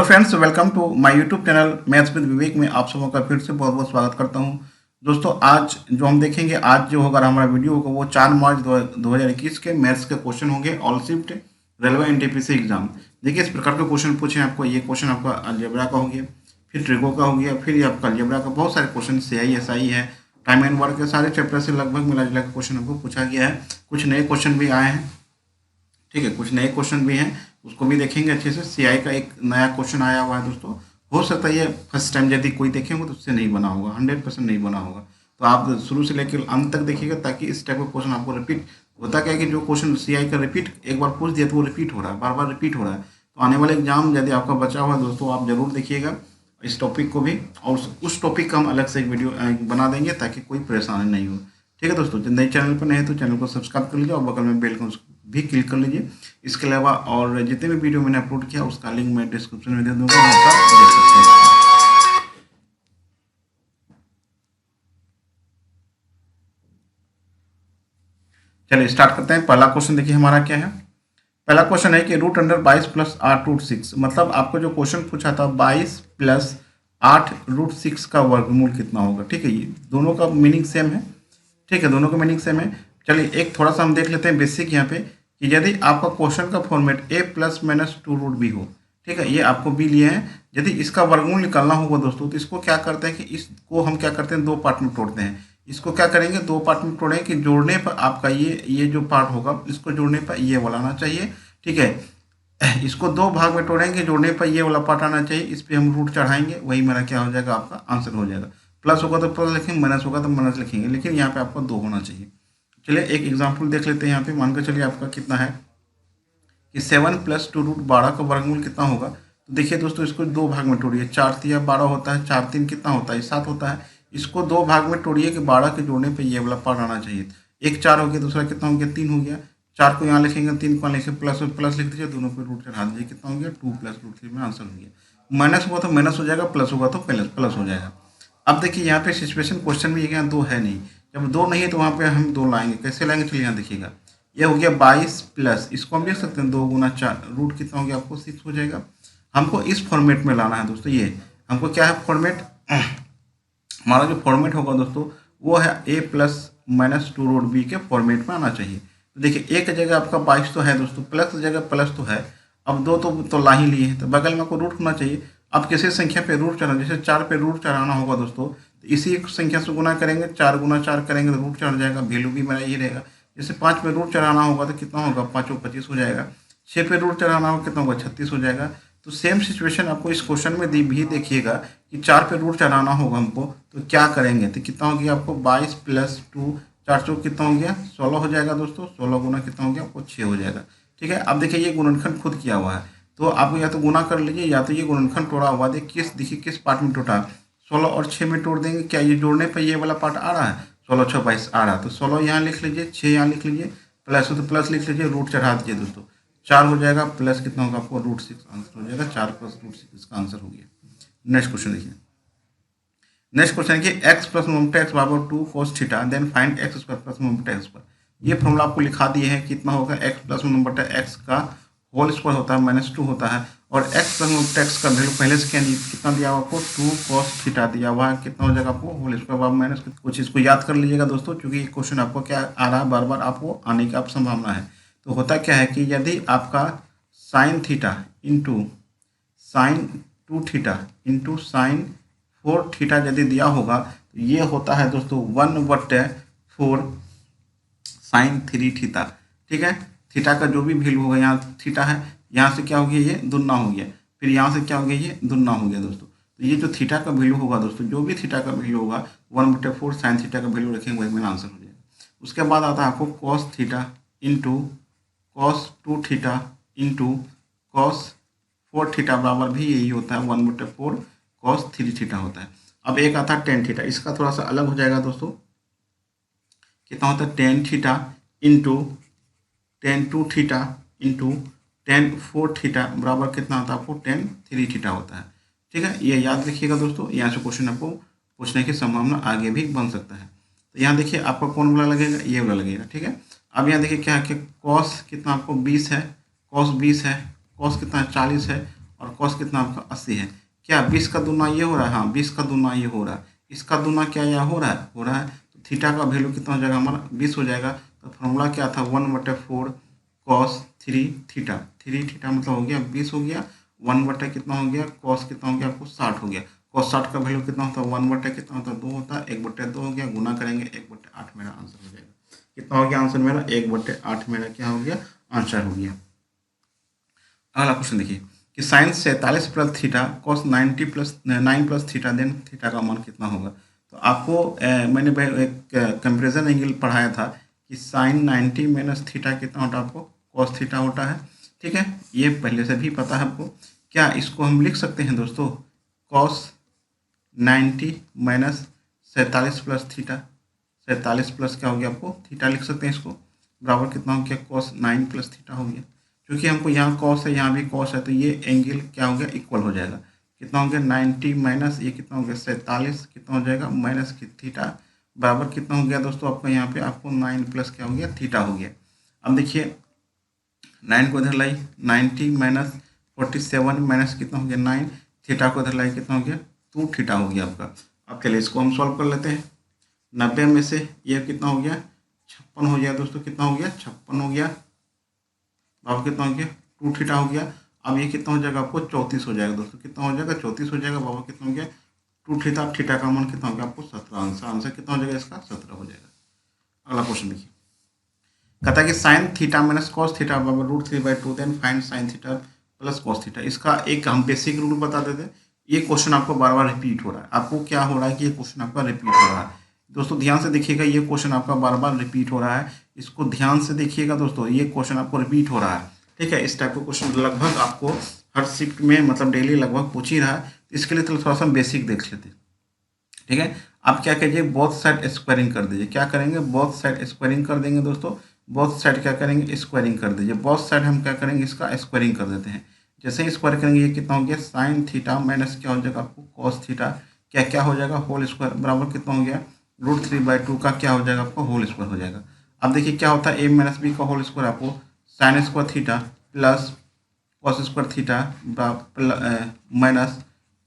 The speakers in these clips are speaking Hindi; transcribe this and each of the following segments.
Hello friends, welcome to my YouTube channel maths with Vivek में आप सबों का फिर से बहुत बहुत स्वागत करता हूं। दोस्तों, आज जो हम देखेंगे, आज जो होगा हमारा वीडियो होगा वो 4 मार्च 2021 के मैथ्स के क्वेश्चन होंगे all shift railway NTPC exam. देखिए, इस प्रकार के क्वेश्चन पूछे आपको। ये क्वेश्चन आपका अलजेब्रा का हो गया, फिर ट्रिगो का हो गया, फिर ये आपका अलजेब्रा का बहुत सारे क्वेश्चन CI SI है, टाइम एंड वर्क के सारे चैप्टर से लगभग मिला जुला के क्वेश्चन आपको पूछा गया है। कुछ नए क्वेश्चन भी आए हैं, ठीक है, कुछ नए क्वेश्चन भी हैं, उसको भी देखेंगे अच्छे से। CI का एक नया क्वेश्चन आया हुआ है दोस्तों, हो सकता है ये फर्स्ट टाइम यदि कोई देखेंगे तो उससे नहीं बना होगा, 100% नहीं बना होगा। तो आप शुरू से लेकर अंत तक देखिएगा, ताकि इस टाइप का क्वेश्चन आपको रिपीट होता क्या है कि जो क्वेश्चन CI का रिपीट एक बार पूछ दिया तो वो रिपीट हो रहा है, बार बार रिपीट हो रहा है। तो आने वाले एग्जाम यदि आपका बचा हुआ है दोस्तों, आप जरूर देखिएगा इस टॉपिक को भी, और उस टॉपिक का हम अलग से एक वीडियो बना देंगे ताकि कोई परेशानी नहीं हो। ठीक है दोस्तों, नए चैनल पर नए हैं तो चैनल को सब्सक्राइब कर लीजिए और बगल में बेल को भी क्लिक कर लीजिए। इसके अलावा और जितने भी वीडियो मैंने अपलोड किया उसका लिंक मैं डिस्क्रिप्शन में दे दूंगा, वहाँ पर देख सकते हैं। चलिए स्टार्ट करते हैं। पहला क्वेश्चन देखिए हमारा क्या है। पहला क्वेश्चन है कि रूट अंडर 22 प्लस 8 रूट 6, मतलब आपको जो क्वेश्चन पूछा था 22 प्लस 8 रूट 6 का वर्गमूल कितना होगा। ठीक है, ये दोनों का मीनिंग सेम है। ठीक है, दोनों का मीनिंग सेम है। चलिए एक थोड़ा सा हम देख लेते हैं बेसिक यहाँ पे, कि यदि आपका क्वेश्चन का format a plus minus 2 root b हो, ठीक है, ये आपको b लिए हैं, यदि इसका वर्गमूल निकालना होगा दोस्तों, तो इसको क्या करते हैं कि इसको हम क्या करते हैं, दो पार्ट में तोड़ते हैं। इसको क्या करेंगे, दो पार्ट में तोड़ेंगे कि जोड़ने पर आपका ये जो पार्ट होगा, इसको जोड़ने पर ये वाला आना चाहिए। ठीक है, इसको दो भाग में तोड़ेंगे, जोड़ने पर ये वाला पार्ट आना चाहिए, इस पर हम रूट चढ़ाएंगे, वही मेरा क्या हो जाएगा, आपका आंसर हो जाएगा। प्लस होगा तो प्लस लिखेंगे, माइनस होगा तो माइनस लिखेंगे, लेकिन यहाँ पे आपको दो होना चाहिए। चलिए एक एग्जाम्पल देख लेते हैं। यहाँ पे मान कर चलिए आपका कितना है कि 7 प्लस 2 रूट 12 का वर्गमूल कितना होगा। तो देखिए दोस्तों, इसको दो भाग में तोड़िए, 4 तिया 12 होता है, 4 3 कितना होता है, 7 होता है। इसको दो भाग में तोड़िए कि 12 के जोड़ने पे ये वाला पार्ट आना चाहिए। एक 4 हो गया, दूसरा कितना हो गया, 3 हो गया। 4 को यहाँ लिखेंगे, 3 को लिखेंगे, प्लस प्लस लिख दीजिए, दोनों पे रूट चढ़ा दीजिए, कितना हो गया 2 प्लस रूट 3 में आंसर हो गया। माइनस हुआ तो माइनस हो जाएगा, प्लस होगा तो प्लस प्लस हो जाएगा। अब देखिए यहाँ पे सिचुएशन क्वेश्चन में यहाँ दो है नहीं, जब दो नहीं है तो वहाँ पे हम दो लाएंगे। कैसे लाएंगे, चलिए यहाँ देखिएगा, ये हो गया 22 प्लस, इसको हम लिख सकते हैं 2 गुना 4, रूट कितना हो गया आपको 6 हो जाएगा। हमको इस फॉर्मेट में लाना है दोस्तों। ये हमको क्या है फॉर्मेट, हमारा जो फॉर्मेट होगा दोस्तों वो है a plus minus 2 root b के फॉर्मेट में आना चाहिए। तो देखिए एक जगह आपका 22 तो है दोस्तों, प्लस जगह प्लस तो है, अब दो तो ला ही लिए हैं, तो बगल में आपको रूट होना चाहिए। अब किसी संख्या पे रूट चढ़ाना, जैसे 4 पे रूट चढ़ाना होगा दोस्तों, तो इसी संख्या से गुना करेंगे, 4 गुना 4 करेंगे तो रूट चढ़ जाएगा, वैल्यू भी मेरा यही रहेगा। जैसे 5 पे रूट चढ़ाना होगा तो कितना होगा, 5 और 25 हो जाएगा। 6 पे रूट चढ़ाना होगा कितना होगा, 36 हो जाएगा। तो सेम सिचुएशन आपको इस क्वेश्चन में भी देखिएगा कि 4 पे रूट चढ़ाना होगा हमको, तो क्या करेंगे, तो कितना हो गया आपको 22 प्लस 2, 4 चौक कितना हो गया 16 हो जाएगा दोस्तों, 16 गुना कितना हो गया आपको 6 हो जाएगा। ठीक है, अब देखिए ये गुणनखंड खुद किया हुआ है, तो आप या तो गुना कर लीजिए या तो ये गुणनखंड तोड़ा हुआ देखिए किस पार्ट में टूटा, 16 और 6 में तोड़ देंगे। क्या ये जोड़ने पर ये वाला पार्ट आ रहा है, 16 6 22 आ रहा है, तो 16 यहाँ लिख लीजिए, 6 यहाँ लिख लीजिए, प्लस हो तो प्लस लिख लीजिए, रूट चढ़ा दीजिए दोस्तों, 4 हो जाएगा, प्लस कितना होगा आपको रूट 6 आंसर हो जाएगा। 4 प्लस रूट 6 इसका आंसर हो गया। नेक्स्ट क्वेश्चन देखिए, नेक्स्ट क्वेश्चन है कि x प्लस मोमेंट x बराबर 2 cos theta, then find x square plus moment x square. ये फॉर्मूला आपको लिखा दिए हैं, कितना होगा x प्लस मोमेंट x का होल स्क्वायर होता है -2 होता है, और x प्लस मोमेंट x का वैल्यू पहले से कितना दिया हुआ आपको 2 cos थीटा दिया हुआ है, कितना हो जाएगा आपको होल स्क्वायर माइनस कुछ। इसको याद कर लीजिएगा दोस्तों, क्योंकि ये क्वेश्चन आपको क्या आ रहा है, बार बार आपको आने की संभावना है। तो होता क्या है कि यदि आपका sine theta into sine 2 theta into sine 4 theta यदि दिया होगा, तो ये होता है दोस्तों 1/4 साइन 3 थीटा। ठीक है, थीटा का जो भी वैल्यू होगा, यहाँ थीटा है, यहाँ से क्या हो गया ये दुगना हो गया, फिर यहाँ से क्या हो गया ये दुगना हो गया दोस्तों। तो ये जो थीटा का वैल्यू होगा दोस्तों, जो भी थीटा का वैल्यू होगा 1/4 साइन थीटा का वैल्यू रखेंगे, वही मेरा आंसर हो जाएगा। उसके बाद आता है आपको cos theta into cos 2 theta into cos 4 theta बराबर भी यही होता है 1/4 कॉस 3 थीटा होता है। अब एक आता है टेन थीटा, इसका थोड़ा सा अलग हो जाएगा दोस्तों, कितना होता है tan theta into ten 2 theta into ten 4 theta बराबर कितना होता है आपको टेन 3 थीटा होता है। ठीक है, ये याद रखिएगा दोस्तों, यहाँ से क्वेश्चन आपको पूछने की संभावना आगे भी बन सकता है। तो यहाँ देखिए आपका कौन वाला लगेगा, ये वाला लगेगा। ठीक है, अब यहाँ देखिए क्या है कि कॉस कितना आपको 20 है, कॉस 20 है, कॉस कितना 40 है, और कॉस कितना आपका 80 है। क्या 20 का दूना ये हो रहा है? हाँ 20 का दूना ये हो रहा है। इसका दूना क्या यहाँ हो रहा है? हो रहा है। तो थीटा का वैल्यू कितना हो जाएगा हमारा? 20 हो जाएगा। तो फॉर्मूला क्या था? 1/4 कॉस 3 थीटा। 3 थीटा मतलब हो गया 20 हो गया। 1 कितना हो गया? कॉस कितना हो गया आपको? 60 हो गया। कॉस 60 का वैल्यू कितना होता है? 1 कितना होता है? 2 होता है। 1/2 हो गया, गुना करेंगे 1/8 मेरा आंसर हो जाएगा। कितना हो गया आंसर मेरा? 1/8 मेरा क्या हो गया? आंसर हो गया। अगला क्वेश्चन देखिए कि sine 47 plus theta cos 90 plus 9 plus theta then theta का मान कितना होगा? तो आपको मैंने एक कंपेरिजन एंगल पढ़ाया था कि साइन 90 माइनस थीटा कितना होता है आपको? कॉस थीटा होता है। ठीक है, ये पहले से भी पता है आपको। क्या इसको हम लिख सकते हैं दोस्तों? Cos 90 minus 47 plus theta. 47 plus क्या हो गया आपको? थीटा लिख सकते हैं इसको। बराबर कितना हो गया? कॉस 9 प्लस थीटा हो गया। क्योंकि हमको यहाँ कॉस है, यहाँ भी कॉस है, तो ये एंगल क्या हो गया? इक्वल हो जाएगा। कितना हो गया? 90 माइनस ये कितना हो गया? 47 कितना हो जाएगा? माइनस की थीटा बराबर कितना हो गया दोस्तों आपका? यहाँ पे आपको 9 प्लस क्या हो गया? थीटा हो गया। अब देखिए 9 को इधर लाई, 90 माइनस 47 माइनस कितना हो गया? 9। थीटा को इधर लाई, कितना हो गया? 2 थीटा हो गया आपका। अब चलिए इसको हम सॉल्व कर लेते हैं। 90 में से ये कितना हो गया? 56 हो गया दोस्तों। कितना हो गया? 56 हो गया। अब कितना हो गया? 2 थीटा हो गया। अब ये कितना हो जाएगा आपको? 34 हो जाएगा दोस्तों। कितना हो जाएगा? 34 हो जाएगा। बाबा कितना हो गया? 2 थीटा। थीटा का मान कितना हो गया आपको? 17। आंसर कितना हो जाएगा इसका? 17 हो जाएगा। अगला क्वेश्चन देखिए, कहता है कि sine theta minus cos theta बराबर √3/2 then find sine theta plus cos theta. इसका एक हम बेसिक रूल बता देते हैं। ये क्वेश्चन आपको बार बार रिपीट हो रहा है। आपको क्या हो रहा है कि ये क्वेश्चन आपका रिपीट हो रहा है। दोस्तों ध्यान से देखिएगा, ये क्वेश्चन आपका बार बार रिपीट हो रहा है। इसको ध्यान से देखिएगा दोस्तों, ये क्वेश्चन आपको रिपीट हो रहा है। ठीक है, इस टाइप का क्वेश्चन लगभग आपको हर शिफ्ट में मतलब डेली लगभग पूछ ही रहा है। इसके लिए थोड़ा सा बेसिक देख लेते हैं। ठीक है, आप क्या कीजिए? बोथ साइड स्क्वायरिंग कर दीजिए। क्या करेंगे? बोथ साइड स्क्वायरिंग कर देंगे दोस्तों। बोथ साइड क्या करेंगे? स्क्वायरिंग कर दीजिए। बोथ साइड हम क्या करेंगे? इसका स्क्वायरिंग कर देते हैं। जैसे ही स्क्वायर करेंगे ये कितना हो गया? साइन थीटा माइनस क्या हो जाएगा आपको? Cos theta. क्या क्या हो जाएगा? होल स्क्वायर बराबर कितना हो गया? √3/2 का क्या हो जाएगा आपको? होल स्क्वायर हो जाएगा। अब देखिए क्या होता है? a माइनस बी का होल स्क्वायर आपको sine square theta plus cos square theta minus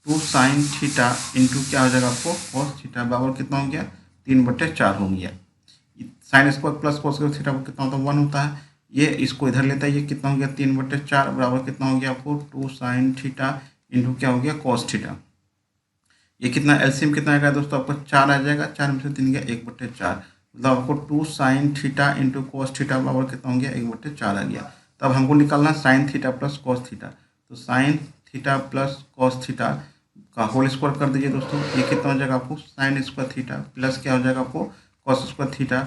2 sine theta into क्या हो जाएगा आपको? कॉस थीटा बराबर कितना हो गया? 3/4 हो गया। Sine square plus cos square theta कितना होता है? 1 होता है। ये इसको इधर लेता है, ये कितना हो गया? 3/4 बराबर कितना हो गया आपको? 2 साइन थीटा इंटू क्या हो गया? Cos theta. ये कितना एलसीएम कितना आएगा दोस्तों? आपको 4 आ जाएगा। 4 में से 3 गया 1/4, मतलब आपको 2 sine theta into cos theta बराबर कितना हो गया? 1/4 आ गया। तब हमको निकालना sine theta plus cos theta. तो sine theta plus cos theta का होल स्क्वायर कर दीजिए दोस्तों। ये कितना हो जाएगा आपको? साइन स्क्वायर थीटा प्लस क्या हो जाएगा आपको? Cos square theta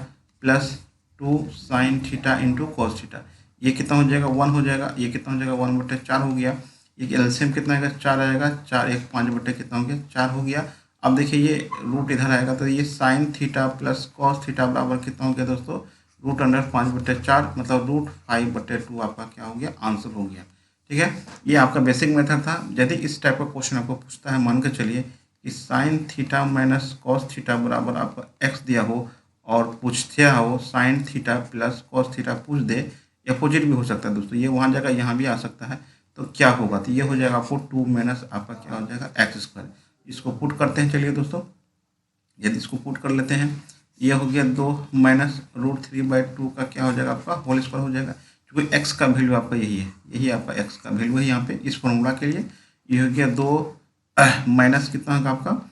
plus 2 sine theta into cos theta. ये कितना हो जाएगा? 1 हो जाएगा। ये कितना हो जाएगा? 1/4 हो गया। ये एलसीएम कितना आएगा? 4 आएगा। 4 1 5 कितना हो गया? 4 हो गया। अब देखिए ये रूट इधर आएगा, तो ये sign theta plus cos theta बराबर कितना हो गया दोस्तों? √5/4 मतलब √5/2 आपका क्या हो गया? आंसर हो गया। ठीक है, ये आपका बेसिक मेथड था। यदि इस टाइप का क्वेश्चन आपको पूछता है, मान कर चलिए कि sine theta minus cos theta बराबर आपका एक्स दिया हो और पूछते हो sign theta plus cos theta पूछ दे, अपोजिट भी हो सकता है दोस्तों। ये वहाँ जगह यहाँ भी आ सकता है। तो क्या होगा? तो ये हो जाएगा आपको 2 माइनस आपका क्या हो जाएगा? x²। इसको पुट करते हैं चलिए दोस्तों। यदि इसको पुट कर लेते हैं, ये हो गया 2 माइनस √3/2 का क्या हो जाएगा आपका? होल स्क्वायर हो जाएगा। क्योंकि x का वैल्यू आपका यही है, यही आपका x का वैल्यू है यहाँ पे इस फॉर्मूला के लिए। ये हो गया 2 माइनस कितना होगा आपका?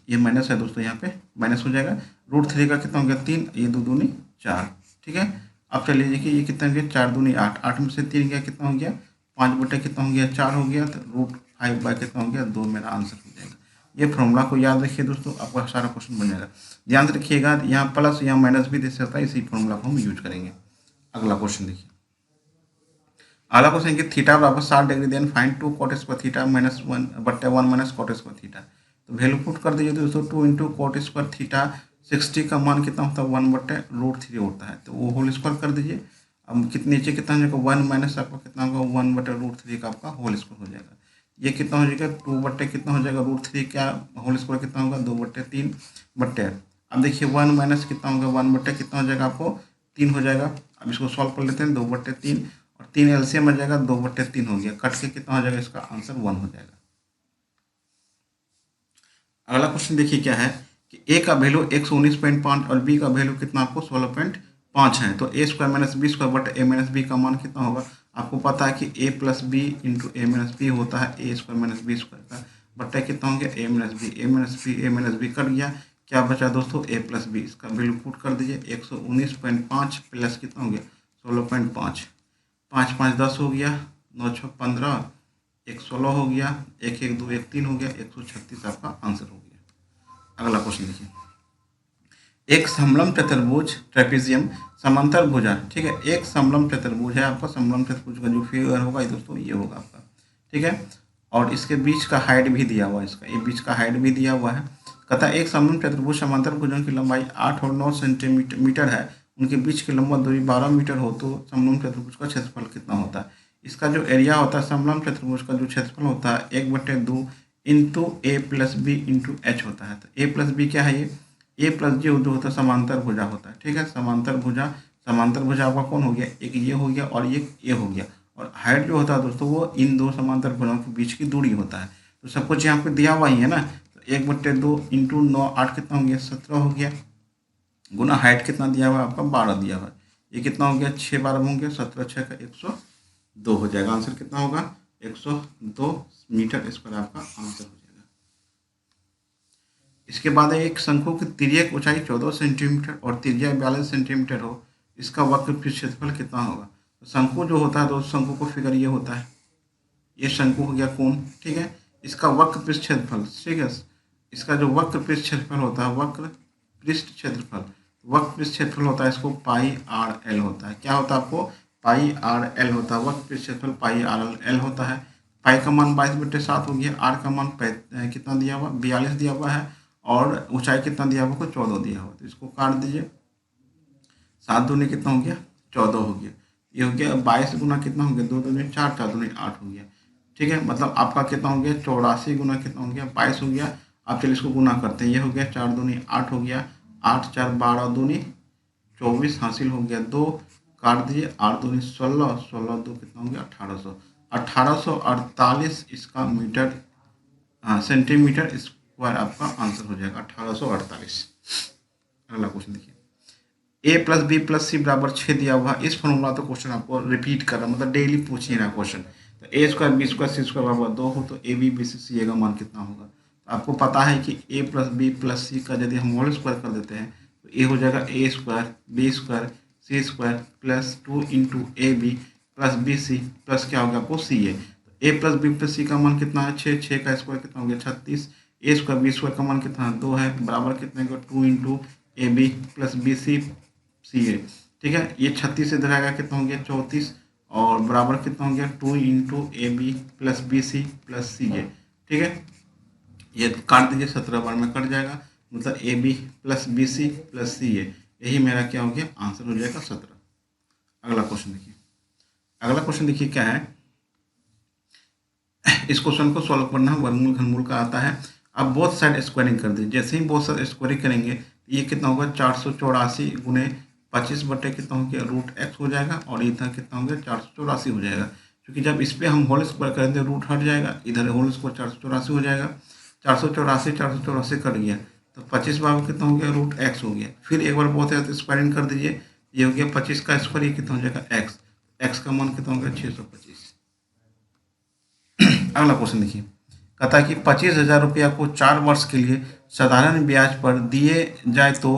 ये माइनस है दोस्तों, यहाँ पे माइनस हो जाएगा। √3 का कितना हो गया? 3, ये 2 दूनी 4। ठीक है, अब चलिए देखिए ये कितना हो गया? 4 दूनी 8, 8 में से 3 गया कितना हो गया? 5 कितना हो गया? 4 हो गया। तो √5 कितना हो गया? 2 मेरा आंसर हो जाएगा। ये फॉर्मूला को याद रखिए दोस्तों, आपका सारा क्वेश्चन बन जाएगा। ध्यान से रखिएगा, यहाँ प्लस यहाँ माइनस भी दे सकता है, इसी फॉर्मूला को हम यूज करेंगे। अगला क्वेश्चन देखिए, अगला क्वेश्चन कि थीटा बराबर 60 degree then find 2 cot square theta minus 1/1 minus cot square theta. तो वैल्यू पुट कर दीजिए दोस्तों। 2 इंटू कॉट स्क्वायर थीटा 60 का मान कितना होता है? 1/√3 होता है, तो वो होल स्क्वायर कर दीजिए। अब कितने नीचे कितना हो जाएगा? 1 माइनस आपका कितना होगा? 1/√3 का आपका होल स्क्वायर हो जाएगा। ये कितना हो जाएगा? 2 कितना हो जाएगा? √3 क्या होल स्क्वायर कितना होगा? 2/3 अब देखिए 1 माइनस कितना होगा? 1 कितना हो जाएगा आपको? 3 हो जाएगा। अब इसको सॉल्व कर लेते हैं। 2/3 और 3 एलसीएम आ जाएगा, 2/3 हो गया, कट के कितना हो जाएगा, इसका आंसर 1 हो जाएगा। अगला क्वेश्चन देखिए क्या है कि ए का वैल्यू 119.5 और बी का वैल्यू कितना आपको 16.5 है। तो a square minus b square but a minus b का मान कितना होगा। आपको पता है कि a plus b into a minus b होता है a square minus b square का, बट्टा कितना हो गया a minus b, a minus b, a minus b कट गया, क्या बचा दोस्तों ए प्लस बी। इसका वैल्यू पुट कर दीजिए 119.5 प्लस कितना हो गया 16.5, 5 5 10 हो गया, 9 6 15, 1 16 हो गया, 1 1 2 1 3 हो गया, 136 आपका आंसर हो गया। अगला क्वेश्चन देखिए, एक समलम चतुर्भुज ट्रेपेजियम समांतर भुजा, ठीक है, एक समलम चतुर्भुज है आपका, समलम चतुर्भुज का जो फिगर होगा ये दोस्तों ये होगा आपका, ठीक है, और इसके बीच का हाइट भी दिया हुआ है, इसका ये बीच का हाइट भी दिया हुआ है। कहता है एक समलम चतुर्भुज समांतर भुजों की लंबाई 8 और 9 सेंटीमीटर है, उनके बीच की लंबा दूरी 12 मीटर हो तो समलम चतुर्भुज का क्षेत्रफल कितना होता है। इसका जो एरिया होता है समलम चतुर्भुज का जो क्षेत्रफल होता है 1/2 इंटू ए प्लस बी इंटू एच होता है। तो ए प्लस बी क्या है, ये ए प्लस जी जो होता है समांतर भुजा होता है, ठीक है, समांतर भुजा आपका कौन हो गया, एक ये हो गया और ये हो गया, और हाइट जो होता है दोस्तों वो इन दो समांतर भुजाओं के बीच की दूरी होता है। तो सब कुछ यहाँ पे दिया हुआ ही है ना, तो 1/2 इंटू 9 8 कितना हो गया 17 हो गया, गुना हाइट कितना दिया हुआ है आपका 12 दिया हुआ है, ये कितना हो गया 6 12 हो गया 17 6 का 102 हो जाएगा। आंसर कितना होगा 102 मीटर स्क्वायर आपका आंसर हो जाएगा। इसके बाद एक शंकु की तिर्यक ऊंचाई 14 सेंटीमीटर और त्रिज्या 42 सेंटीमीटर हो, इसका वक्र क्षेत्रफल कितना होगा। तो शंकु जो होता है दोस्तों, शंकु को फिगर ये होता है, ये शंकु हो गया कोण, ठीक है, इसका वक्र पृष्ठ क्षेत्रफल, ठीक है, इसका जो वक्र पृष्ठ क्षेत्रफल होता है, वक्र पृष्ठ क्षेत्रफल होता है, इसको पाई आर एल होता है। क्या होता है आपको पाई आर एल होता है, वक्र पृष्ठ क्षेत्रफल पाई आर एल होता है। पाई का मान 22/7 हो गया, आर का मान कितना दिया हुआ 42 दिया हुआ है, और ऊंचाई कितना दिया हुआ को 14 दिया हुआ, तो इसको काट दीजिए, 7 दूनी कितना हो गया 14 हो गया, ये हो गया 22 गुना कितना हो गया 2 दूनी 4 4 दूनी 8 हो गया, ठीक है, मतलब आपका कितना हो गया 84 गुना कितना हो गया 22 हो गया। आप चलिए इसको गुना करते हैं, ये हो गया 4 दूनी 8 हो गया, 8 4 12 दूनी 24 हासिल हो गया 2, काट दीजिए 8 दूनी 16, 16 2 कितना हो गया 1848 इसका मीटर सेंटीमीटर स्क्वायर आपका आंसर हो जाएगा 1848। अगला क्वेश्चन देखिए, ए प्लस बी प्लस सी बराबर 6 दिया हुआ, इस फॉर्मूला तो क्वेश्चन आपको रिपीट कर रहा है, मतलब डेली पूछिए ना क्वेश्चन। तो a square b square c square बराबर 2 हो तो A B B c c ए का मान कितना होगा। तो आपको पता है कि a plus b plus c का यदि हम होल स्क्वायर कर देते हैं तो ए हो जाएगा a square b square c square plus 2 into a b plus b c plus क्या हो गया आपको c a. A plus b plus c का मान कितना है 6, 6 का स्क्वायर कितना हो गया 36, ए स्क्वायर बी स्क्वायर का मान कितना है 2 है, बराबर कितने का 2 into a b plus b c c a, ठीक है, ये 36 से इधर आएगा कितना हो गया 34, और बराबर कितना हो गया 2 into a b plus b c plus c a, ठीक है, ये काट दीजिए 17 बार में कट जाएगा, मतलब a b plus b c plus c a, यही मेरा क्या हो गया आंसर हो जाएगा 17। अगला क्वेश्चन देखिए, अगला क्वेश्चन देखिए क्या है, इस क्वेश्चन को सॉल्व करना है, वर्गमूल घनमूल का आता है। अब बोथ साइड स्क्वायरिंग कर दीजिए, जैसे ही बोथ साइड स्क्वायरिंग करेंगे ये कितना होगा 484 गुने 25 बटे कितना हो गया √x हो जाएगा, और इधर कितना हो गया 484 हो जाएगा, क्योंकि जब इस पर हम होल स्क्वायर करेंगे रूट हट जाएगा, इधर होल स्क्वायर 484 हो जाएगा, 484 कट गया तो 25 बार कितना हो गया √x हो गया। फिर एक बार बहुत है स्क्वायरिंग कर दीजिए, ये हो गया 25 का स्क्वायर, ये कितना हो जाएगा x का मान कितना हो गया 625। अगला क्वेश्चन देखिए, कहता है कि 25,000 रुपया को 4 वर्ष के लिए साधारण ब्याज पर दिए जाए तो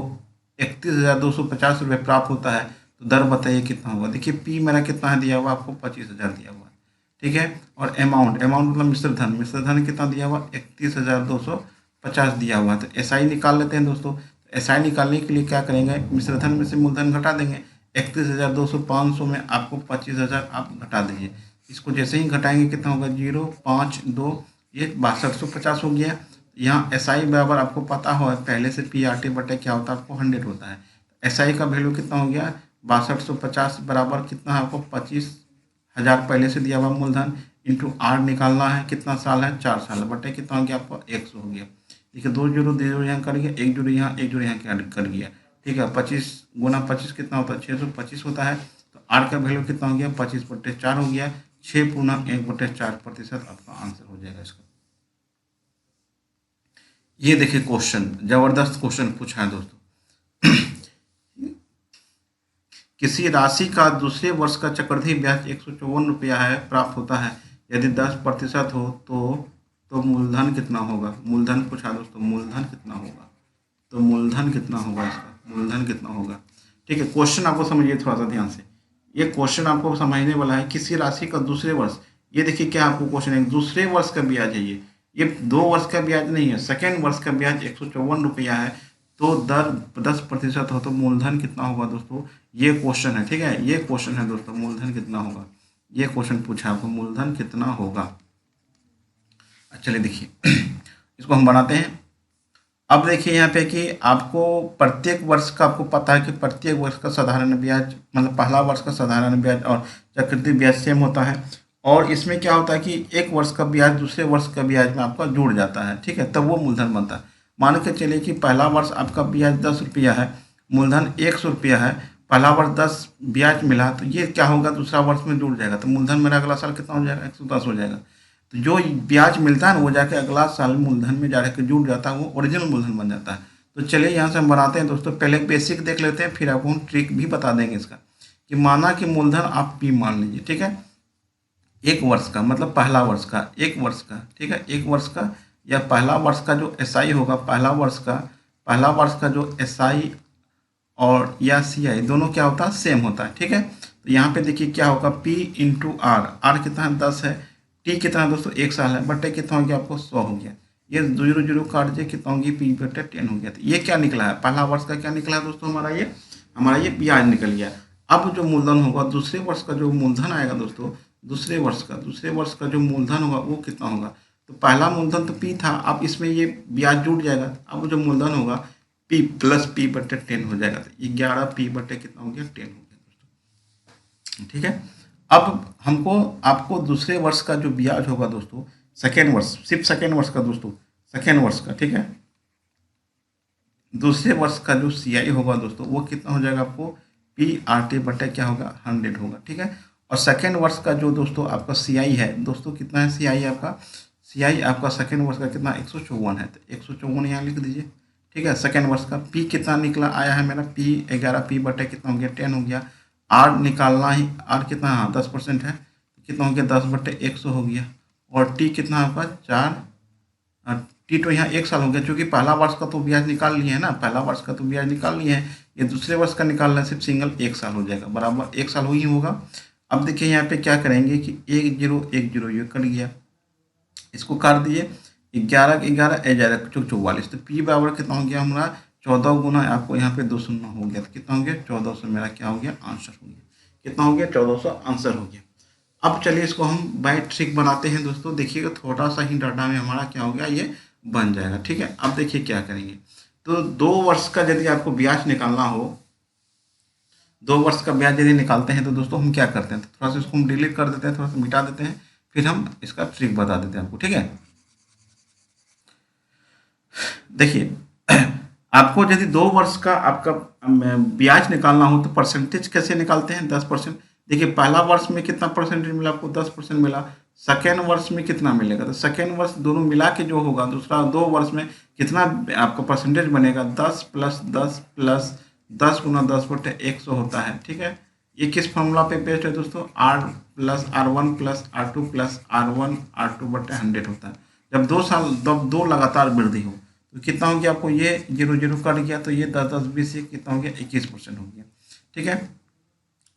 31,250 रुपये प्राप्त होता है, तो दर बताइए कितना होगा। देखिए पी मेरा कितना है दिया हुआ आपको 25,000 दिया हुआ है, ठीक है, और अमाउंट मतलब मिश्र धन कितना दिया हुआ 31,250 दिया हुआ है। तो एस आई निकाल लेते हैं दोस्तों, एस आई निकालने के लिए क्या करेंगे मिश्र धन में से मूलधन घटा देंगे, 31,200 500 में आपको 25,000 आप घटा दीजिए, इसको जैसे ही घटाएंगे कितना होगा 0 5 2 ये 6250 हो गया। यहाँ एस आई बराबर आपको पता हो पहले से पी आर टी बटे क्या होता है आपको 100 होता है, एस आई का वैल्यू कितना हो गया 6250 बराबर कितना है आपको 25,000 पहले से दिया हुआ मूलधन इंटू आर निकालना है, कितना साल है 4 साल, बटे कितना हो गया आपको 100 हो गया। देखिए 2 जीरो यहाँ कट गया, 1 जीरो यहाँ 1 जीरो यहाँ कट गया, ठीक है, 25 गुना 25 कितना होता है 625 होता है। तो आर का वैल्यू कितना हो गया 25/4 हो गया, 6/1/4% आपका आंसर हो जाएगा इसका। ये देखिए क्वेश्चन, जबरदस्त क्वेश्चन पूछा है दोस्तों। किसी राशि का दूसरे वर्ष का चक्रवृद्धि ब्याज 154 रुपया है प्राप्त होता है, यदि 10% हो तो मूलधन कितना होगा? मूलधन पूछा दोस्तों, मूलधन कितना होगा? तो मूलधन कितना होगा इसका? मूलधन कितना होगा? ठीक है, क्वेश्चन आपको समझिए थोड़ा सा ध्यान से। ये क्वेश्चन आपको समझने वाला है। किसी राशि का दूसरे वर्ष, ये देखिए क्या आपको क्वेश्चन है, दूसरे वर्ष का ब्याज है ये 2 वर्ष का ब्याज नहीं है, सेकेंड वर्ष का ब्याज 154 रुपया है। तो दर 10% हो तो मूलधन कितना होगा दोस्तों? ये क्वेश्चन है, ठीक है, ये क्वेश्चन है दोस्तों, मूलधन कितना होगा? ये क्वेश्चन पूछा आपको, मूलधन कितना होगा? चलिए देखिए इसको हम बनाते हैं। अब देखिए यहाँ पे कि आपको प्रत्येक वर्ष का आपको पता है कि प्रत्येक वर्ष का साधारण ब्याज, मतलब पहला वर्ष का साधारण ब्याज और चक्रवृद्धि ब्याज सेम होता है। और इसमें क्या होता है कि एक वर्ष का ब्याज दूसरे वर्ष का ब्याज में आपका जुड़ जाता है, ठीक है, तब वो मूलधन बनता है। मान के चलिए कि पहला वर्ष आपका ब्याज 10 रुपया है, मूलधन 100 रुपया है, पहला वर्ष 10 ब्याज मिला, तो ये क्या होगा, दूसरा वर्ष में जुड़ जाएगा, तो मूलधन मेरा अगला साल कितना हो जाएगा? 110 हो जाएगा। तो जो ब्याज मिलता है ना वो जाके अगला साल मूलधन में जाके जुड़ जाता है, वो ओरिजिनल मूलधन बन जाता है। तो चलिए यहाँ से हम बनाते हैं दोस्तों। पहले बेसिक देख लेते हैं, फिर आपको हम ट्रिक भी बता देंगे इसका। कि माना कि मूलधन आप पी मान लीजिए, ठीक है, एक वर्ष का, मतलब पहला वर्ष का, एक वर्ष का, ठीक है, एक वर्ष का या पहला वर्ष का जो एसआई होगा, पहला वर्ष का जो एसआई और या सीआई दोनों क्या होता है? सेम होता है, ठीक है। तो यहाँ पे देखिए क्या होगा, P इंटू आर कितना है? 10 है। टी कितना है दोस्तों? 1 साल है, बटे कितना हो गया आपको? 100 हो गया। ये 0 काट दिए, कितना होगी? P/10 हो गया। तो ये क्या निकला है? पहला वर्ष का क्या निकला है दोस्तों? हमारा ये ब्याज निकल गया। अब जो मूलधन होगा, दूसरे वर्ष का जो मूलधन आएगा दोस्तों, दूसरे वर्ष का जो मूलधन होगा वो कितना होगा? तो पहला मूलधन तो P था, अब इसमें ये ब्याज जुड़ जाएगा। अब जो मूलधन होगा P + P/10 हो जाएगा। तो 11 P/ कितना हो गया? 10 हो गया दोस्तों, ठीक है। अब हमको आपको दूसरे वर्ष का जो ब्याज होगा दोस्तों, सेकेंड वर्ष, सिर्फ सेकेंड वर्ष का दोस्तों, सेकेंड वर्ष का, ठीक है, दूसरे वर्ष का जो सीआई होगा दोस्तों वो कितना हो जाएगा आपको? P/RT बटे क्या होगा? 100 होगा, ठीक है। और सेकेंड वर्ष का जो दोस्तों आपका सीआई है दोस्तों, कितना है सीआई आपका? सीआई आपका सेकेंड वर्ष का कितना? 154 है। तो 154 यहाँ लिख दीजिए, ठीक है। सेकेंड वर्ष का P कितना निकला आया है मेरा? P 11 P बटे कितना हो गया? 10 हो गया। आर निकालना ही, आर कितना? हाँ 10% है, कितना हो गया? 10/100 हो गया। और टी कितना आपका? 4, टी तो यहाँ 1 साल हो गया, क्योंकि पहला वर्ष का तो ब्याज निकाल लिए है ना, पहला वर्ष का तो ब्याज निकाल लिए है, ये दूसरे वर्ष का निकालना है, सिर्फ सिंगल 1 साल हो जाएगा, बराबर 1 साल ही होगा। अब देखिए यहाँ पे क्या करेंगे कि 1 0 1 0 ये कट गया, इसको काट दिए, 11 11 11 44, तो पी बराबर कितना हो गया हमारा? 14 गुना आपको यहाँ पे 2 शून्य हो गया, तो कितना हो गया? 1400 मेरा क्या हो गया? आंसर हो गया। कितना हो गया? 1400 आंसर हो गया। अब चलिए इसको हम बाय ट्रिक बनाते हैं दोस्तों। देखिएगा थोड़ा सा ही डाटा में हमारा क्या हो गया? ये बन जाएगा, ठीक है। अब देखिए क्या करेंगे, तो 2 वर्ष का यदि आपको ब्याज निकालना हो, 2 वर्ष का ब्याज यदि निकालते हैं तो दोस्तों हम क्या करते हैं, तो थोड़ा सा इसको हम डिलीट कर देते हैं, थोड़ा सा मिटा देते हैं, फिर हम इसका ट्रिक बता देते हैं आपको, ठीक है। देखिए आपको यदि 2 वर्ष का आपका ब्याज निकालना हो तो परसेंटेज कैसे निकालते हैं? 10%। देखिए पहला वर्ष में कितना परसेंटेज मिला आपको? 10% मिला। सेकेंड वर्ष में कितना मिलेगा? तो सेकेंड वर्ष दोनों मिला के जो होगा, दूसरा 2 वर्ष में कितना आपका परसेंटेज बनेगा? 10 + 10 + 10 गुना 10/100 होता है, ठीक है। ये किस फॉर्मूला पे बेस्ड है दोस्तों? R + R1 + R2 + R1 R2/100 होता है। जब 2 साल, जब 2 लगातार वृद्धि हो तो कितना हो गया आपको? ये 0 0 कट गया, तो ये 10 10 20 कितना हो गया? 21% हो गया, ठीक है।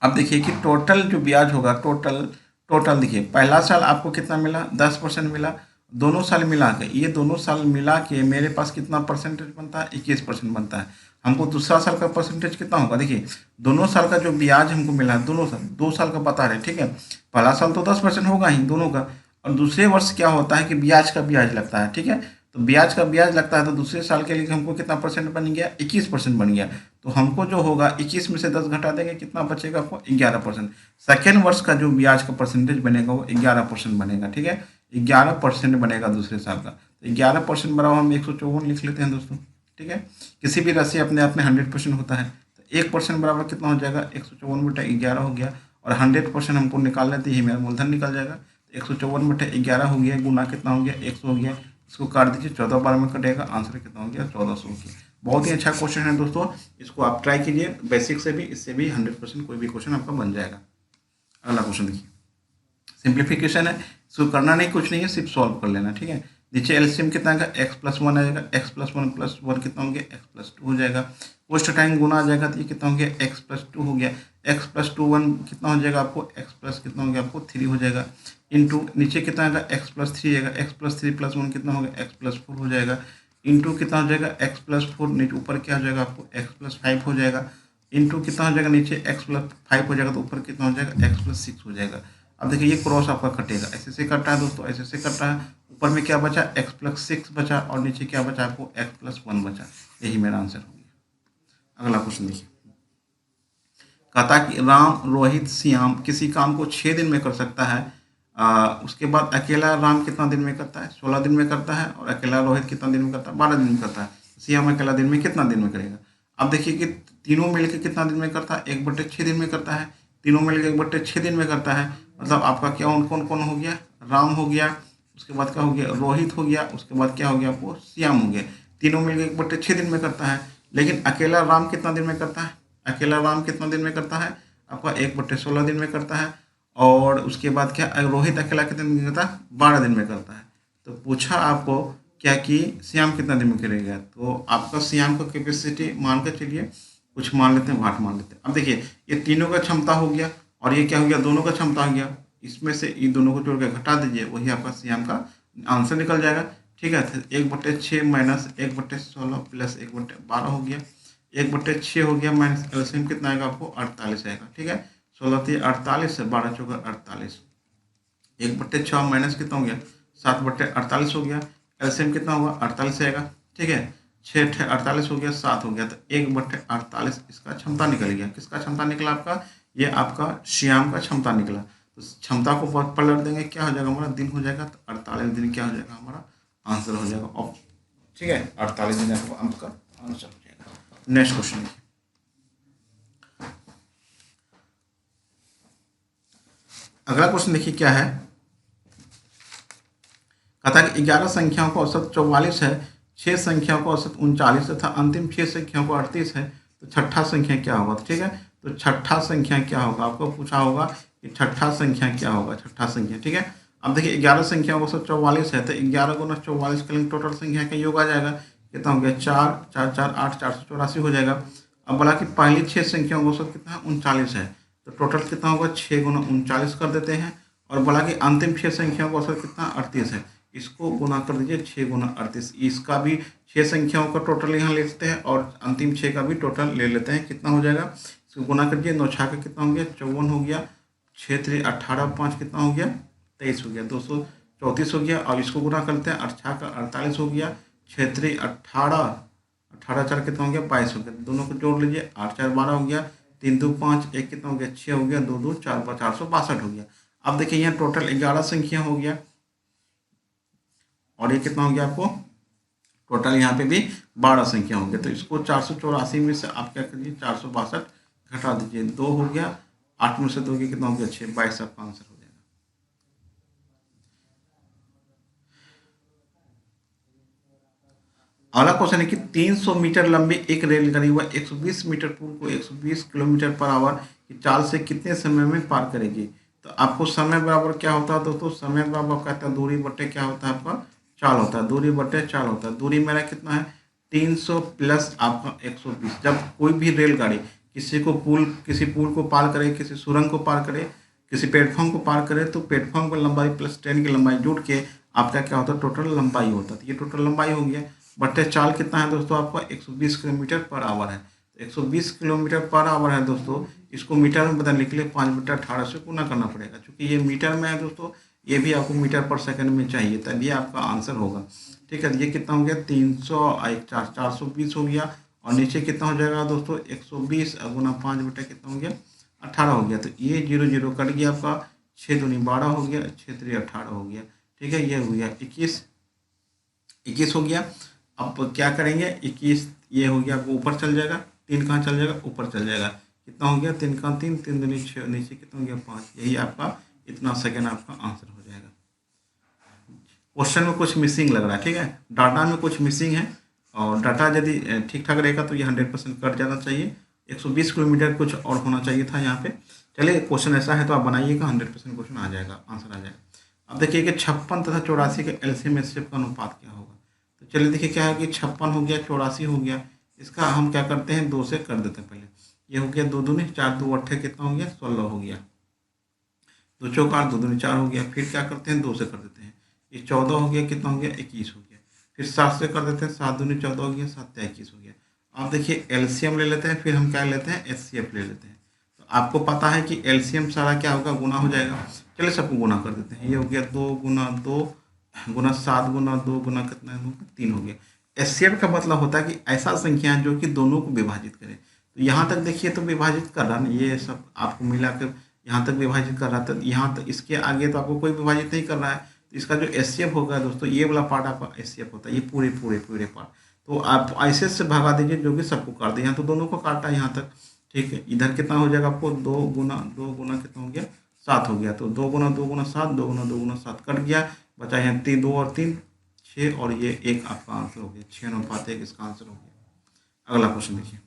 अब देखिए कि टोटल जो ब्याज होगा, टोटल देखिए पहला साल आपको कितना मिला? 10% मिला। दोनों साल मिला के, ये दोनों साल मिला के मेरे पास कितना परसेंटेज बनता है? 21% बनता है। हमको दूसरा साल का परसेंटेज कितना होगा? देखिए दोनों साल का जो ब्याज हमको मिला है, दोनों साल 2 साल का बता रहे, ठीक है। पहला साल तो 10% होगा ही दोनों का, और दूसरे वर्ष क्या होता है कि ब्याज का ब्याज लगता है, ठीक है। तो ब्याज का ब्याज लगता है, तो दूसरे साल के लिए हमको कितना परसेंट बन गया? 21% बन गया। तो हमको जो होगा 21 में से 10 घटा देंगे, कितना बचेगा आपको? 11%। सेकेंड वर्ष का जो ब्याज का परसेंटेज बनेगा वो 11% बनेगा, ठीक है। 11% बनेगा दूसरे साल का। तो 11% बराबर हम 154 लिख लेते हैं दोस्तों, ठीक है। किसी भी राशि अपने आप में 100% होता है, तो 1% बराबर कितना हो जाएगा, 154/11 हो गया। और 100% हमको निकालना है तो ये मेरा मूलधन निकल जाएगा। 154/11 हो गया, गुना कितना हो गया, 100 हो गया। इसको काट दीजिए, 14 बार में कटेगा, आंसर कितना हो गया, 1400 हो गया। बहुत ही अच्छा क्वेश्चन है दोस्तों, इसको आप ट्राई कीजिए, बेसिक से भी, इससे भी 100% कोई भी क्वेश्चन आपका बन जाएगा। अगला क्वेश्चन देखिए, सिंप्लीफिकेशन है, इसको करना नहीं, कुछ नहीं है, सिर्फ सॉल्व कर लेना, ठीक है। नीचे एलसीएम कितना आएगा, x+1 आ जाएगा, x+1 कितना हो गया, x+2 हो जाएगा। पोस्ट टाइम गुना आ जाएगा तो ये कितना हो गया, x+2 हो गया। x+2 कितना हो जाएगा आपको, x+ कितना हो गया आपको 3 हो जाएगा। इंटू नीचे कितना आएगा, x+3 आएगा, x+3+1 कितना हो गया, x+4 हो जाएगा। इंटू कितना हो जाएगा, x+4, नीचे ऊपर क्या हो जाएगा आपको, x+5 हो जाएगा। इंटू कितना हो जाएगा, नीचे x+5 हो जाएगा तो ऊपर कितना हो जाएगा, x+6 हो जाएगा। अब देखिए ये क्रॉस आपका कटेगा, ऐसे से कट रहा है दोस्तों, ऐसे से कट रहा है। ऊपर में क्या बचा, x+6 बचा, और नीचे क्या बचा आपको, x+1 बचा। यही मेरा आंसर हो गया। अगला क्वेश्चन देखिए, कहता कि राम, रोहित, श्याम किसी काम को 6 दिन में कर सकता है। उसके बाद अकेला राम कितना दिन में करता है, 16 दिन में करता है। और अकेला रोहित कितना दिन में करता है, 12 दिन में करता है। श्याम अकेला दिन में कितना दिन में करेगा। अब देखिए कि तीनों मिलकर कितना दिन में करता है, 1/6 दिन में करता है। तीनों मिलकर 1/6 दिन में करता है। मतलब आपका क्या कौन कौन हो गया, राम हो गया, उसके बाद क्या हो गया, रोहित हो गया, उसके बाद क्या हो गया आपको, श्याम हो गया। तीनों मिलकर 1/6 दिन में करता है। लेकिन अकेला राम कितना दिन में करता है, अकेला राम कितना दिन में करता है आपका, 1/16 दिन में करता है। और उसके बाद क्या, रोहित अकेला कितने दिन में करता है, 12 दिन में करता है। तो पूछा आपको क्या कि श्याम कितना दिन में करेगा, तो आपका श्याम का कैपेसिटी मान कर चलिए, कुछ मान लेते हैं, 8 मान लेते हैं। अब देखिए ये तीनों का क्षमता हो गया, और ये क्या हो गया, दोनों का क्षमता हो गया। इसमें से इन दोनों को जोड़ के घटा दीजिए, वही आपका श्याम का आंसर निकल जाएगा, ठीक है। 1/6 माइनस 1/16 प्लस 1/12 हो गया। 1/6 हो गया, माइनस एलसीएम कितना आएगा आपको, 48 आएगा, ठीक है। 16 48, 12 चौका 48। 1/6 माइनस कितना हो गया, 7/48 हो गया। एलसीएम कितना होगा, 48 आएगा, ठीक है। 6 48 हो गया, 7 हो गया, तो 1/48 इसका क्षमता निकल गया। किसका क्षमता निकला आपका, ये आपका श्याम का क्षमता निकला। तो क्षमता को पलट देंगे, क्या हो जाएगा हमारा, दिन हो जाएगा। तो 48 दिन क्या हो जाएगा, हमारा आंसर हो जाएगा ऑप्शन, ठीक है। 48 दिन आपका आंसर हो जाएगा। नेक्स्ट क्वेश्चन, अगला क्वेश्चन देखिए क्या है। कहता है कि 11 संख्याओं का औसत 44 है, 6 संख्याओं का औसत 39 तथा अंतिम 6 संख्याओं का 38 है, तो छठा संख्या क्या होगा, ठीक है। तो छठा संख्या क्या होगा, आपको पूछा होगा कि छठा संख्या क्या होगा, छठा संख्या, ठीक है। अब देखिए 11 संख्याओं का औसत 44 है, तो 11 गुना 44 करेंगे, टोटल संख्या का योग आ जाएगा, कितना हो गया, 4 4 4 8, 484 हो जाएगा। अब बोला कि पहली 6 संख्याओं का औसत कितना है, 39 है, तो टोटल कितना होगा, 6 गुना 39 कर देते हैं। और बोला कि अंतिम 6 संख्याओं का औसत कितना, 38 है, इसको गुना कर दीजिए, 6 गुना 38। इसका भी 6 संख्याओं का टोटल यहाँ ले लेते हैं, और अंतिम 6 का भी टोटल ले लेते हैं, कितना हो जाएगा, इसको गुना करिए। 9 छः का कितना हो गया, 54 हो गया। 6 3 18, 5 कितना हो गया, 23 हो गया, 234 हो गया। और इसको गुना करते हैं, 8 6 का 48 हो गया। 6 3 18, 18 4 कितना हो गया, 22 हो गया। दोनों को जोड़ लीजिए, 8 4 12 हो गया। 3 2 5, 1 कितना हो गया, 6 हो गया। 2 2 4 462 हो गया। अब देखिए यहाँ टोटल 11 संख्या हो गया, और ये कितना हो गया आपको, टोटल यहाँ पे भी 12 संख्या हो गया। तो इसको 484 में से आप क्या करिए, 462 घटा दीजिए, 2 हो गया। 8 में से 2 कितना हो गया, 6, 22 आपका आंसर हो जाएगा। अगला क्वेश्चन है कि 300 मीटर लंबी एक रेलगाड़ी व 120 मीटर पुल को 120 किलोमीटर पर आवर की चाल से कितने समय में पार करेगी। तो आपको समय बराबर क्या होता है दोस्तों, समय बराबर कहता है दूरी बट्टे क्या होता है आपका, चाल होता है। दूरी बट्टे चाल होता है। दूरी मेरा कितना है, 300 प्लस आपका 120। जब कोई भी रेलगाड़ी किसी पुल को पार करे, किसी सुरंग को पार करे, किसी प्लेटफॉर्म को पार करे, तो प्लेटफॉर्म की लंबाई प्लस ट्रेन की लंबाई जुड़ के आपका क्या होता है, टोटल लंबाई होता है। तो ये टोटल लंबाई हो गया। बट्टे चाल कितना है दोस्तों आपका, 120 किलोमीटर पर आवर है। 120 किलोमीटर पर आवर है दोस्तों, इसको मीटर में बदलने के लिए 5/18 से गुना करना पड़ेगा। क्योंकि ये मीटर में है दोस्तों, ये भी आपको मीटर पर सेकंड में चाहिए, तभी आपका आंसर होगा, ठीक है। ये कितना हो गया, 420 हो गया। और नीचे कितना हो जाएगा दोस्तों, 120 गुना 5 कितना हो गया, 18 हो गया। तो ये 0 0 कट गया आपका, 6 दूनी 12 हो गया, 6 3 18 हो गया, ठीक है। ये हो गया 21 हो गया। अब क्या करेंगे, 21 ये हो गया आपको ऊपर चल जाएगा, 3 कहाँ चल जाएगा, ऊपर चल जाएगा। कितना हो गया, 3 का 3, 3 दूनी 6, नीचे कितना हो गया 5। यही आपका इतना सेकेंड आपका आंसर हो जाएगा। क्वेश्चन में कुछ मिसिंग लग रहा है, ठीक है, डाटा में कुछ मिसिंग है, और डाटा यदि ठीक ठाक रहेगा तो ये 100% कट जाना चाहिए। 120 किलोमीटर कुछ और होना चाहिए था यहाँ पे। चलिए क्वेश्चन ऐसा है तो आप बनाइएगा, 100% क्वेश्चन आ जाएगा, आंसर आ जाएगा। अब देखिए कि 56 तथा 84 के एलसीएम एचसीएफ का अनुपात क्या होगा। तो चलिए देखिए क्या है कि 56 हो गया, 84 हो गया, इसका हम क्या करते हैं 2 से कर देते हैं। पहले ये हो गया 2 दूनी 4, 2 8 कितना हो गया 16 हो गया, 2 चौका 2 दूनी 4 हो गया। फिर क्या करते हैं 2 से कर देते हैं, ये 14 हो गया, कितना हो गया 21 हो गया। फिर 7 से कर देते हैं, 7 दूनी 14 हो गया, 7 21 हो गया। आप देखिए एलसीएम ले लेते हैं, फिर हम क्या लेते हैं एचसीएफ ले लेते हैं। तो आपको पता है कि एलसीएम सारा क्या होगा गुना हो जाएगा। चलिए सबको गुना कर देते हैं, ये हो गया 2 गुना 2 गुना 7 गुना 2 गुना कितना है 3 हो गया। एचसीएफ का मतलब होता है कि ऐसा संख्या है जो कि दोनों को विभाजित करे। तो यहाँ तक देखिए तो विभाजित कर रहा ना, ये सब आपको मिलाकर यहाँ तक विभाजित कर रहा था, यहाँ तक इसके आगे तो आपको कोई विभाजित नहीं कर रहा है। तो इसका जो एचसीएफ होगा दोस्तों, ये वाला पार्ट आपका एचसीएफ होता है, ये पूरे पूरे पूरे पार्ट। तो आप ऐसे से भगा दीजिए जो कि सबको काट दे, यहाँ तो दोनों को काटा है यहाँ तक, ठीक है। इधर कितना हो जाएगा आपको 2 गुना कितना हो गया 7 हो गया। तो 2 गुना 2 गुना 7, 2 गुना 2 गुना 7 कट गया, बचा यहाँ 3 2 और 3 6, और ये 1 आपका आंसर हो गया, 6:1 इसका आंसर हो गया। अगला क्वेश्चन देखिए,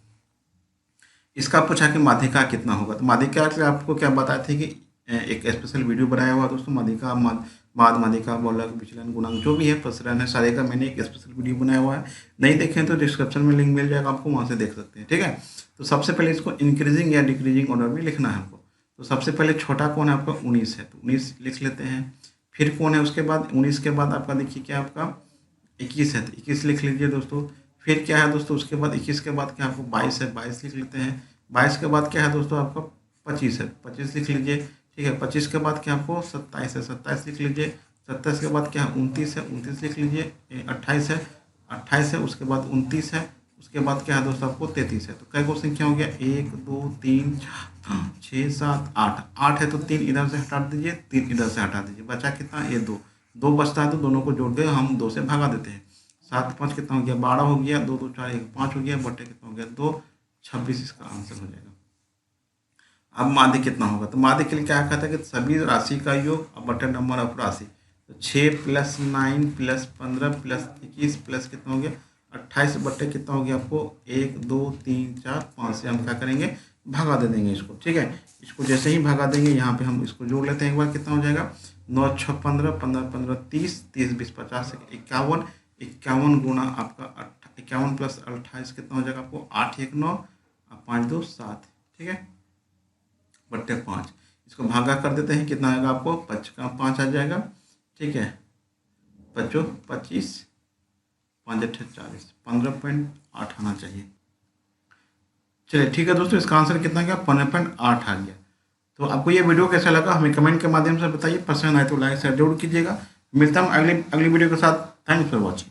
इसका पूछा कि माध्यिका कितना होगा। तो माध्यिका के आपको क्या बताए थे कि एक स्पेशल वीडियो बनाया हुआ दोस्तों, माध्यिका माद माध्यिका बहुलक विचलन गुणांक जो भी है प्रसरण है सारे का, मैंने एक स्पेशल वीडियो बनाया हुआ है। नहीं देखें तो डिस्क्रिप्शन में लिंक मिल जाएगा आपको, वहाँ से देख सकते हैं, ठीक है। तो सबसे पहले इसको इंक्रीजिंग या डिक्रीजिंग ऑर्डर में लिखना है हमको। तो सबसे पहले छोटा कौन है आपका 19 है, तो 19 लिख लेते हैं। फिर कौन है उसके बाद 19 के बाद आपका देखिए क्या आपका 21 है, तो 21 लिख लीजिए दोस्तों। फिर क्या है दोस्तों उसके बाद 21 के बाद क्या आपको 22 है, 22 लिख लेते हैं। 22 के बाद क्या है दोस्तों आपका 25 है, 25 लिख लीजिए, ठीक है। 25 के बाद क्या आपको 27 है, 27 लिख लीजिए। 27 के बाद क्या है 29 है, 29 लिख लीजिए। 28 है, 28 है, उसके बाद 29 है, उसके बाद क्या है दोस्तों आपको 33 है। तो कई को संख्या हो गया 1 2 3 4 6 7 8, 8 है तो 3 इधर से हटा दीजिए, 3 इधर से हटा दीजिए, बचा कितना ये 2 बचता है, तो दोनों को जोड़ के हम 2 से भगा देते हैं। 7 5 कितना हो गया 12 हो गया, 2 2 4 1 5 हो गया, बटे कितना हो गया 2 26 इसका आंसर हो जाएगा। अब माध्य कितना होगा, तो माध्य के लिए क्या कहता है कि सभी राशि का योग अब बटे नंबर ऑफ राशि। तो 6 + 9 + 15 + 21 प्लस कितना हो गया 28 बटे कितना हो गया आपको 1 2 3 4 5 से हम क्या करेंगे भगा दे देंगे इसको, ठीक है। इसको जैसे ही भगा देंगे यहाँ पे हम इसको जोड़ लेते हैं एक बार, कितना हो जाएगा 9 6 15 15 15 30 30 20 50 51 51 गुना आपका 51 + 28 कितना हो जाएगा आपको 8 1 9 और 5 2 7, ठीक है, बट्टे 5। इसको भागा कर देते हैं, कितना आएगा आपको 5 का 5 आ जाएगा, ठीक है। 5 25 5 8 40 15.8 आना चाहिए। चलिए ठीक है दोस्तों, इसका आंसर कितना गया 15.8 आ गया। तो आपको ये वीडियो कैसा लगा हमें कमेंट के माध्यम से बताइए, पसंद आए तो लाइक शेयर जरूर कीजिएगा। मिलता हूँ अगली वीडियो के साथ। Thanks for watching.